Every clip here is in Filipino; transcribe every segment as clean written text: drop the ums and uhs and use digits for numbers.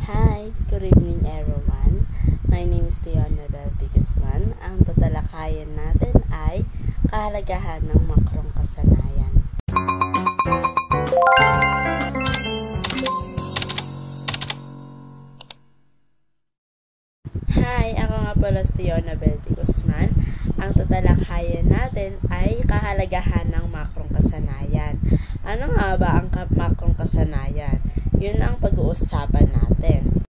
Hi, good evening everyone. My name is Leona Belty Guzman. Ang tatalakayan natin ay kahalagahan ng makrong kasanayan. Hi, ako nga pala si Leona Belty Guzman. Ang tatalakayan natin ay kahalagahan ng makrong kasanayan. Ano nga ba ang makrong kasanayan? Yun ang pag-uusapan natin.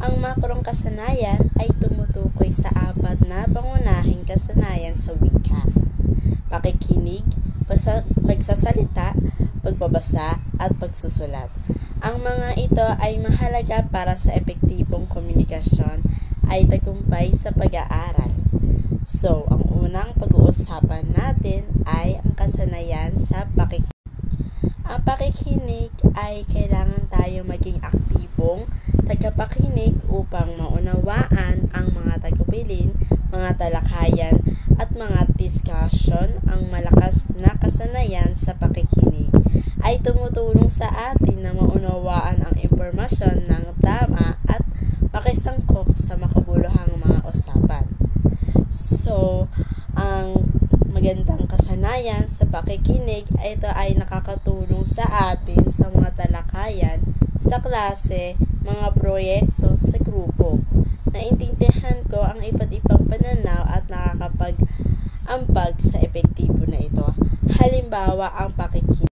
Ang makrong kasanayan ay tumutukoy sa apat na pangunahing kasanayan sa wika: pakikinig, pagsasalita, pagbabasa, at pagsusulat. Ang mga ito ay mahalaga para sa epektibong komunikasyon ay tagumpay sa pag-aaral. So, ang unang pag-uusapan natin ay ang kasanayan sa pakikinig. Ang pakikinig ay kailangan tayo maging aktibong tagapakinig upang maunawaan ang mga tagubilin, mga talakayan, at mga discussion. Ang malakas na kasanayan sa pakikinig ay tumutulong sa atin na maunawaan ang impormasyon ng tama at makisangkot sa makabuluhang mga usapan. So, ang magandang kasanayan sa pakikinig ay ito ay nakakatulong sa atin sa mga talakayan, sa klase, mga proyekto, sa grupo. Naintindihan ko ang iba't ibang pananaw at nakakapag-ambag sa epektibo na ito. Halimbawa, ang pakikinig.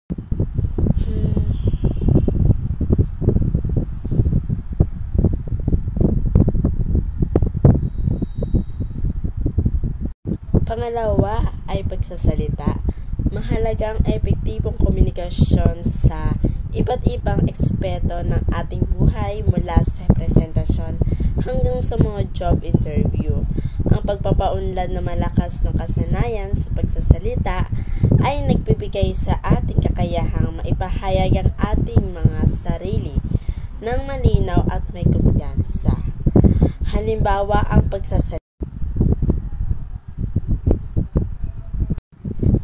Pangalawa ay pagsasalita. Mahalagang epektibong komunikasyon sa iba't ibang ekspeto ng ating buhay mula sa presentasyon hanggang sa mga job interview. Ang pagpapaunlad na malakas ng kasanayan sa pagsasalita ay nagbibigay sa ating kakayahang maipahayag ang ating mga sarili ng malinaw at may kumpiyansa. Halimbawa, ang pagsasalita.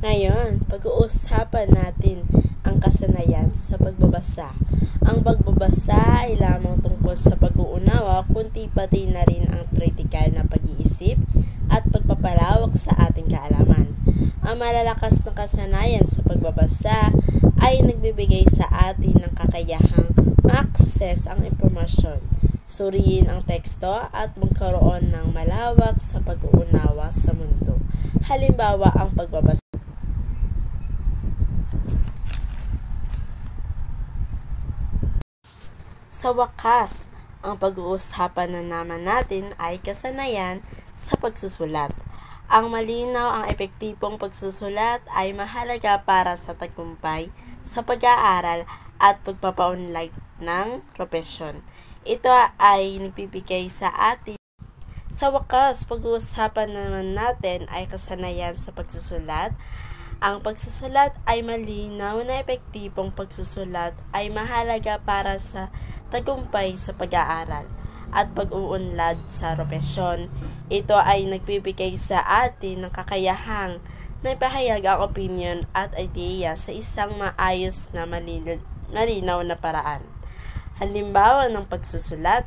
Ngayon, pag-uusapan natin ang kasanayan sa pagbabasa. Ang pagbabasa ay lamang tungkol sa pag-uunawa, kundi pati na rin ang kritikal na pag-iisip at pagpapalawak sa ating kaalaman. Ang malalakas na kasanayan sa pagbabasa ay nagbibigay sa atin ng kakayahang ma-access ang impormasyon, suriin ang teksto at magkaroon ng malawak sa pag-uunawa sa mundo. Halimbawa, ang pagbabasa. Sa wakas, ang pag-uusapan na naman natin ay kasanayan sa pagsusulat. Ang malinaw, ang epektibong pagsusulat ay mahalaga para sa tagumpay sa pag-aaral at pagpapaunlad ng propesyon. Ito ay nagbibigay sa atin. Sa wakas, pag-uusapan naman natin ay kasanayan sa pagsusulat. Ang pagsusulat ay malinaw na epektibong pagsusulat ay mahalaga para sa tagumpay sa pag-aaral at pag-uunlad sa propesyon. Ito ay nagbibigay sa atin ng kakayahang na ipahayag ang opinion at ideya sa isang maayos na malinaw na paraan. Halimbawa ng pagsusulat.